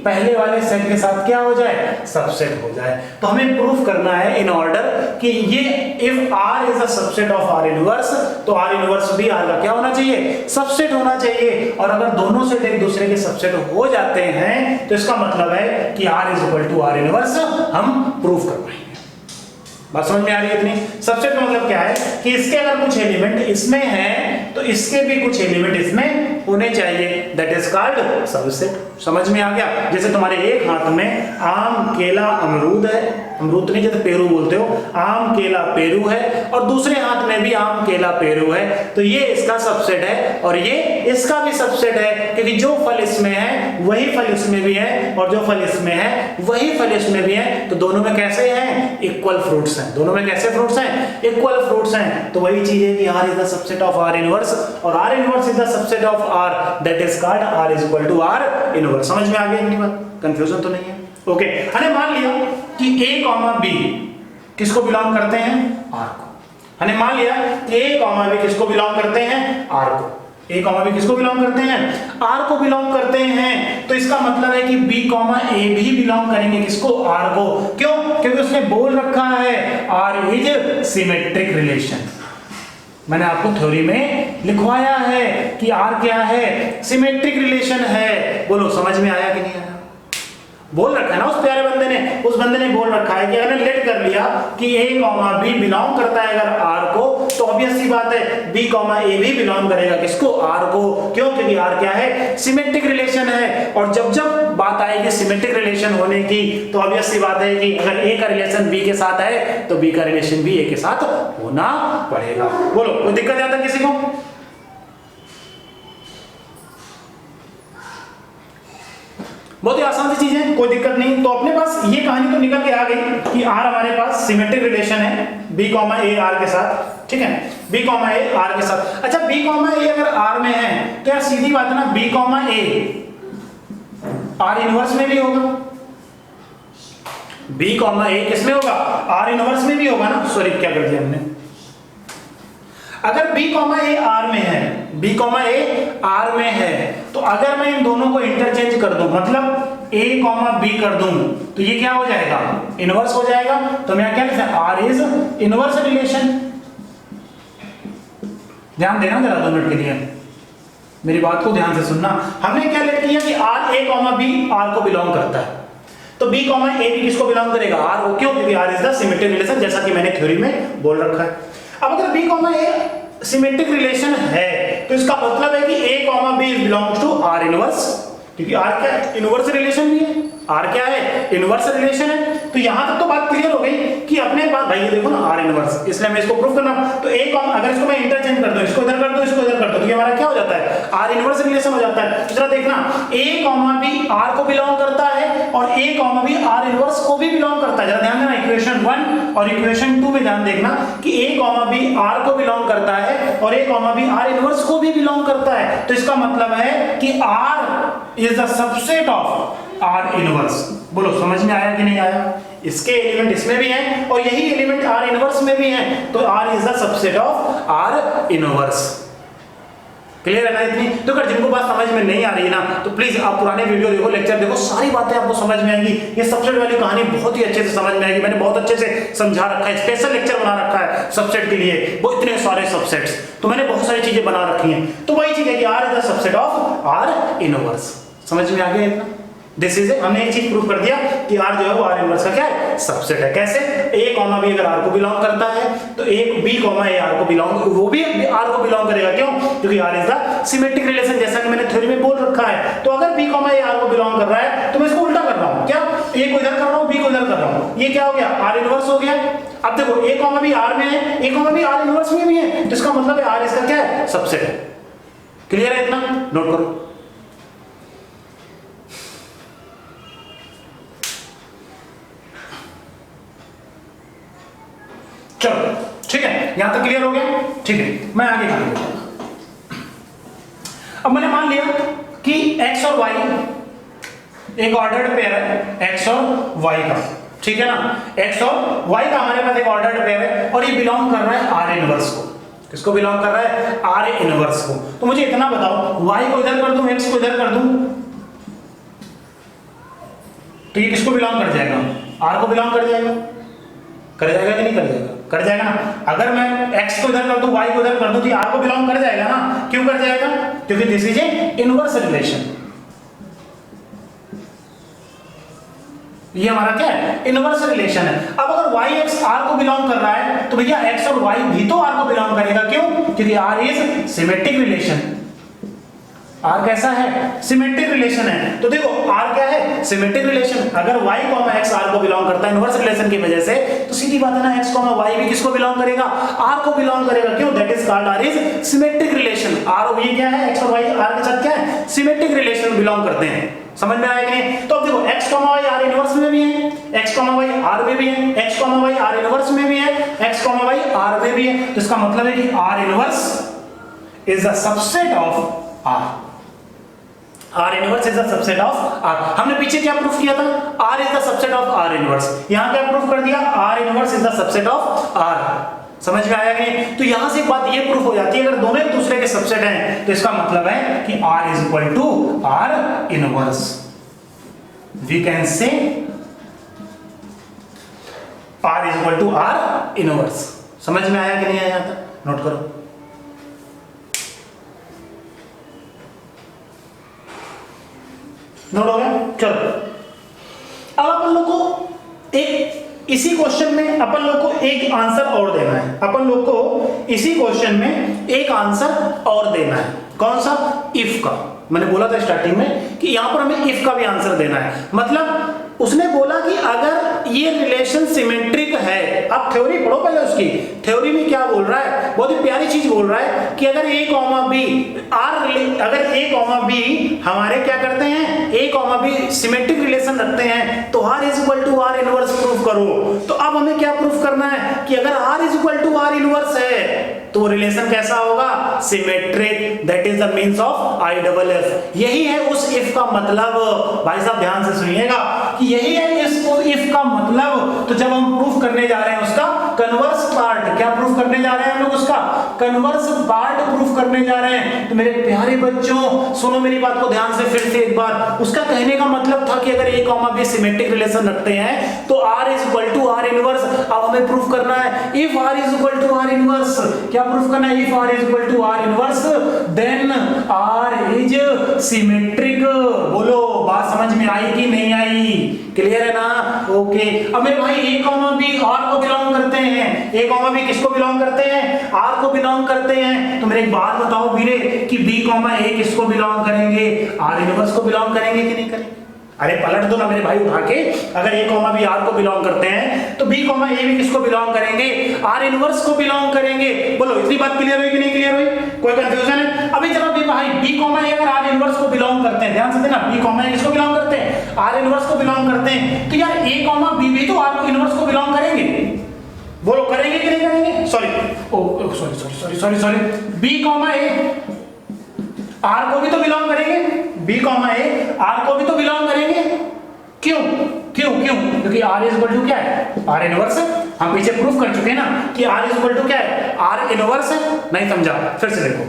पहले वाले सेट के साथ क्या हो जाए, सबसेट हो जाए। तो हमें प्रूफ करना है इन ऑर्डर कि ये if R is a subset of R inverse, तो R इनवर्स भी R का क्या होना चाहिए, सबसेट होना चाहिए। और अगर दोनों सेट एक दूसरे के सबसेट हो जाते हैं तो इसका मतलब है कि R is equal to R inverse हम प्रूफ कर पाएंगे। बात समझ में आ रही है इतनी? सबसेट का मतलब क्या है कि इसके अगर कुछ एलिमेंट इसमें हैं तो इसके भी कुछ एलिमेंट इसमें होने चाहिए, दैट इज कॉल्ड सबसेट। समझ में आ गया? जैसे तुम्हारे एक हाथ में आम केला अमरूद है, अमरूद नहीं जैसे पेरू बोलते हो, आम केला पेरू है, और दूसरे हाथ में भी आम केला पेरू है, तो ये इसका सबसेट है और ये इसका भी सबसेट है, क्योंकि जो फल इसमें है वही फल इसमें भी है, और जो फल इसमें है वही फल इसमें भी है। तो दोनों में कैसे हैं, इक्वल फ्रूट्स हैं। दोनों में कैसे फ्रूट्स हैं, इक्वल फ्रूट्स हैं। तो वही चीज है कि R is the subset of R inverse और R inverse is the subset of R, that is called R is equal to R inverse. समझ में आ गया इतनी बात? कंफ्यूजन तो नहीं है? ओके, हमने मान लिया कि A कॉमा B किसको बिलोंग करते हैं, R को। हमने मान लिया कि A कॉमा B किसको बिलोंग करते हैं, R को। A कॉमा B किसको बिलोंग करते हैं, R को बिलोंग करते हैं। तो इसका मतलब है कि B कॉमा A भी बिलोंग करेंगे किसको, R को। क्यों? क्योंकि उसने बोल रखा है R इज सिमेट्रिक रिलेशन। मैंने आपको थ्योरी में लिखवाया है कि R क्या है, सिमेट्रिक रिलेशन है। बोलो समझ में आया कि नहीं आया? बोल रखा है ना उस प्यारे बंदे ने, उस बंदे ने बोल रखा है कि अगर लेट कर लिया कि A कॉमा B बिलोंग करता है अगर R को, तो ऑब्वियस सी बात है B कॉमा A भी बिलोंग करेगा किसको, R को। क्यों? क्योंकि R क्या है, सिमेट्रिक रिलेशन है। और जब जब बात आएगी सिमेट्रिक रिलेशन होने की, तो ऑब्वियस सी बात है कि अगर A का रिलेशन B के साथ है तो B का रिलेशन भी A के साथ होना पड़ेगा। बोलो कोई दिक्कत आता है किसी को? बहुत ही आसान सी चीज है, कोई दिक्कत नहीं। तो अपने पास ये कहानी तो निकल के आ गई कि R हमारे पास सिमेट्रिक रिलेशन है B कॉमा A R के साथ। ठीक है, B कॉमा A R के साथ। अच्छा, B कॉमा A अगर R में है तो यार सीधी बात है ना, B comma A R inverse में भी होगा। B कॉमा A किसमें होगा, R इनवर्स में भी होगा ना। सॉरी क्या कर दिया हमने, अगर B कॉमा A R में है, B कॉमा A R में है, तो अगर मैं इन दोनों को इंटरचेंज कर दूं, मतलब A कॉमा B कर दूं, तो ये क्या हो जाएगा, इनवर्स हो जाएगा। तो मैं क्या लिखा, R इज इनवर्स रिलेशन। ध्यान देना जरा 2 मिनट के लिए, मेरी बात को ध्यान से सुनना। हमने क्या लेट किया कि R A comma B R को बिलोंग करता है, तो B कॉमा A भी किसको बिलोंग करेगा, R को। क्यों? क्योंकि R is the symmetric relation, जैसा कि मैंने थ्योरी में बोल रखा है। अब अगर B comma A symmetric relation है तो इसका मतलब है कि A comma B belongs to R inverse, क्योंकि R क्या है, इनवर्स रिलेशन भी है। R क्या है, इनवर्स रिलेशन है। तो यहां तक तो बात क्लियर हो गई कि अपने पास भाई ये देखो ना R इनवर्स, इसलिए मैं इसको प्रूफ करना। तो A कॉमा, अगर इसको मैं इंटरचेंज कर दूं, इसको इधर कर दूं, इसको इधर कर दूं, तो ये हमारा क्या हो जाता है, R इनवर्स रिलेशन हो जाता है। तो जरा देखना, A कॉमा B R को बिलोंग करता है और A comma B R inverse को भी बिलोंग करता है। जरा ध्यान देना, इक्वेशन 1 और इक्वेशन 2 में ध्यान देखना कि A कॉमा B R को बिलोंग करता है और A comma B R inverse को भी बिलोंग करता है। तो इसका मतलब है कि R is the subset of R inverse. बोलो समझ में आया कि नहीं आया? इसके एलिमेंट इसमें भी हैं और यही एलिमेंट R इनवर्स में भी हैं, तो R is the subset of R inverse. Clear है ना इतनी? तो अगर जिनको बात समझ में नहीं आ रही है ना, तो प्लीज आप पुराने वीडियो देखो, लेक्चर देखो, सारी बातें आपको समझ में आएंगी। ये सबसेट वाली कहानी बहुत ही अच्छे से समझ में आएगी। मैंने बहुत अच्छे से समझा रखा है, स्पेशल लेक्चर बना रखा है सबसेट के लिए, वो इतने सारे सबसेट्स, तो मैंने बहुत सारी चीजें बना रखी हैं। तो वही चीज है कि R is the subset of are inverse. समझ में आ गया इतना? दिस इज हमने एक चीज प्रूव कर दिया कि R जो है वो R इनवर्स का क्या है, सबसेट है। कैसे? A कॉमा B अगर R को बिलोंग करता है तो एक B कॉमा A R को बिलोंग, वो भी R को बिलोंग करेगा। क्यों? क्योंकि R is the symmetric relation, जैसा कि मैंने थ्योरी में बोल रखा है। तो अगर B कॉमा A R को बिलोंग कर रहा है तो मैं इसको उल्टा कर रहा हूँ। क्या? A को इधर कर रहा हूँ, B को इधर कर रहा हूँ। ये क्या हो गया? R इनवर्स हो गया। अब देखो A कॉमा B R में है, A comma B R inverse में भी है, तो इसका मतलब है R इसका क्या है, सबसेट है। क्लियर है इतना? नोट करो। चलो ठीक है, यहां तक क्लियर हो गया? ठीक है, मैं आगे बढ़ूंगा। अब मैंने मान लिया कि x और y एक ऑर्डर्ड पेयर है, x और y का, ठीक है ना? x और y का हमारे पास एक ऑर्डर्ड पेयर है और ये बिलोंग कर रहा है R इनवर्स को। किसको बिलोंग कर रहा है? R इनवर्स को। तो मुझे इतना बताओ, y को इधर कर दूं, x को इधर कर दूं, तो ये किसको बिलोंग कर जाएगा? R को बिलोंग कर जाएगा। कर जाएगा कि नहीं कर जाएगा? कर जाएगा ना। अगर मैं x को इधर कर दूं, y को इधर कर दूं, तो ये R को बिलोंग कर जाएगा ना। क्यों कर जाएगा? क्योंकि this is A inverse relation. ये हमारा क्या है? इनवर्स रिलेशन है। अब अगर y x R को बिलोंग कर रहा है तो भैया x और y भी तो R को बिलोंग करेगा। क्यों? क्योंकि R is symmetric relation. R कैसा है? सिमेट्रिक रिलेशन है। तो देखो R क्या है? Symmetric relation. अगर y, x R को बिलोंग करता है इनवर्स रिलेशन की वजह से, तो सीधी बात है ना, x, y भी किसको बिलोंग करेगा? R को बिलोंग करेगा। क्यों? That is called R is symmetric relation. R और ये क्या है? x और y R के साथ क्या है? सिमेट्रिक रिलेशन बिलोंग करते हैं। समझ में आया कि नहीं? तो अब देखो x, y R इनवर्स में भी है, x, y R में भी है, x, y R इनवर्स में भी है, x, y R में भी है। तो इसका मतलब है कि R inverse is the subset of R। R inverse is the subset of R। हमने पीछे क्या प्रूफ किया था? R is the subset of R inverse. यहां क्या प्रूफ कर दिया? R inverse is the subset of R। समझ में आया कि नहीं? तो यहां से एक बात ये प्रूफ हो जाती है, अगर दोनों एक दूसरे के सबसेट हैं तो इसका मतलब है कि R is equal to R inverse. We can say R is equal to R inverse. समझ में आया कि नहीं आया? यहां तक नोट करो। नोट हो गया? चलो अब अपन लोग को एक इसी क्वेश्चन में अपन लोग को एक आंसर और देना है। अपन लोग को इसी क्वेश्चन में एक आंसर और देना है। कौन सा? इफ का। मैंने बोला था स्टार्टिंग में कि यहां पर हमें इफ का भी आंसर देना है। मतलब उसने बोला कि अगर ये रिलेशन सिमेट्रिक है, आप थ्योरी पढ़ो पहले उसकी। थ्योरी में क्या बोल रहा है? बहुत ही प्यारी चीज बोल रहा है कि अगर a, b अगर a, b हमारे क्या करते हैं? a, b सिमेट्रिक रिलेशन रखते हैं तो r is equal to R inverse proof करो। तो अब हमें क्या प्रूफ करना है कि अगर r is equal to R inverse है तो रिलेशन कैसा होगा? Symmetric. That is the means of IFF। यही है उस इफ का मतलब। भाई साहब ध्यान से सुनिएगा कि यही है इस इफ का मतलब। तो जब हम प्रूफ करने जा रहे हैं उसका कन्वर्स पार्ट, क्या प्रूफ करने जा रहे हैं हम लोग? उसका कन्वर्स पार्ट प्रूफ करने जा रहे हैं। तो मेरे प्यारे बच्चों सुनो मेरी बात को ध्यान से फिर से एक बार। उसका कहने का मतलब था कि अगर a, b सिमेट्रिक रिलेशन रखते हैं तो R is equal to R inverse. अब हमें प्रूफ करना है if R is equal to R inverse. क्या प्रूफ करना है? If R is equal to R inverse then R is symmetric. बोलो बात समझ में आई कि नहीं आई? क्लियर है ना? ओके। अब मेरे भाई a, b R को बिलोंग करते हैं। a, b किसको बिलोंग करते हैं? R को बिलोंग करते हैं। तो मेरे एक बात बताओ वीरे कि b, a किसको बिलोंग करेंगे? R इनवर्स को बिलोंग करेंगे कि नहीं करेंगे? अरे पलट दो ना मेरे भाई उठा के। अगर a, b R को बिलोंग करते हैं तो b, a भी किसको बिलोंग करेंगे? R इनवर्स को बिलोंग करेंगे। बोलो इतनी बात क्लियर हुई कि नहीं क्लियर हुई? कोई कंफ्यूजन है? अभी चलो भी भाई b, a अगर R इनवर्स को बिलोंग करते हैं, ध्यान से देना, b, a किसको बिलोंग करते हैं? R इनवर्स को बिलोंग करते हैं। तो यार a, b भी तो R इनवर्स को बिलोंग करेंगे। बोलो करेंगे कि नहीं करेंगे? सॉरी b, a R को भी तो बिलोंग करेंगे। b, a R को भी तो बिलोंग करेंगे। क्यों? क्योंकि R इज इक्वल टू क्या है? R इनवर्स है। हम पीछे प्रूफ कर चुके हैं ना कि R इज इक्वल टू क्या है? R इनवर्स है। नहीं समझा? फिर से देखो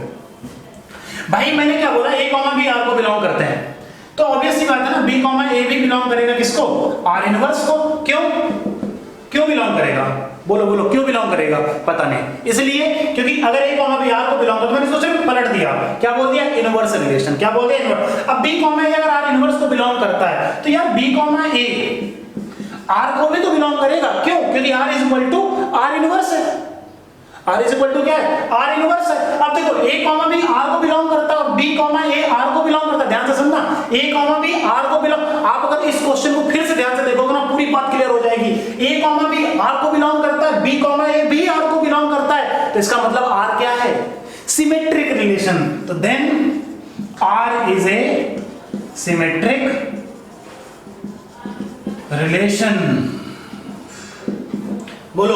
भाई, मैंने क्या बोला? a, b R को बिलोंग करते हैं तो ऑब्वियस सी बात है ना, b, a भी बिलोंग करेगा किसको? R इनवर्स को। क्यों बिलोंग करेगा? बोलो बोलो क्यों बिलोंग करेगा? पता नहीं। इसलिए क्योंकि अगर ए कॉमा बी आर को बिलोंग करता, मैंने इसको सिर्फ पलट दिया, क्या बोल दिया? Inverse relation. क्या बोल दिया? इनवर्स। अब बी कॉमा ए अगर आर इनवर्स को बिलोंग करता है तो यार बी कॉमा ए आर को भी तो बिलोंग करेगा। क्यों? क्योंकि R is equal to R inverse है। आर इज इक्वल टू क्या है? आर इनवर्स है। अब देखो ए कॉमा बी आर को बिलोंग करता है और बी कॉमा ए आर को बिलोंग करता है। ध्यान से सुनना, ए कॉमा बी आर को बिलोंग, आप अगर इस क्वेश्चन को फिर से ध्यान से देखोगे ना पूरी बात क्लियर हो जाएगी। ए कॉमा बी आर को बिलोंग करता है, बी कॉमा ए भी आर को बिलोंग करता है, तो इसका मतलब आर क्या है? Symmetric relation. तो then R is a symmetric relation. बोलो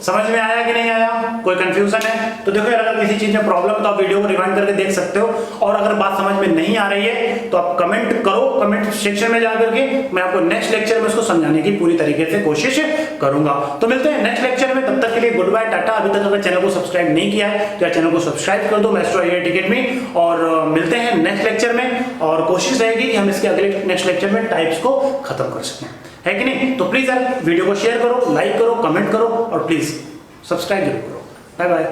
समझ में आया कि नहीं आया? कोई कंफ्यूजन है तो देखो यार, अगर किसी चीज में प्रॉब्लम तो आप वीडियो को रिवाइंड करके देख सकते हो, और अगर बात समझ में नहीं आ रही है तो आप कमेंट करो, कमेंट सेक्शन में जाकर के मैं आपको नेक्स्ट लेक्चर में उसको समझाने की पूरी तरीके से कोशिश करूंगा। तो मिलते हैं नेक्स्ट लेक्चर में, तब तक के लिए गुड बाय, टाटा। अभी तक अगर चैनल को सब्सक्राइब नहीं किया है तो चैनल को सब्सक्राइब कर दो मास्टर आईआईटी अकेडमी, और मिलते हैं नेक्स्ट लेक्चर में, और कोशिश रहेगी कि हम इसके अगले नेक्स्ट लेक्चर में टाइप्स को खत्म कर सकें, है कि नहीं? तो प्लीज यार वीडियो को शेयर करो, लाइक करो, कमेंट करो और प्लीज सब्सक्राइब जरूर करो। Bye bye.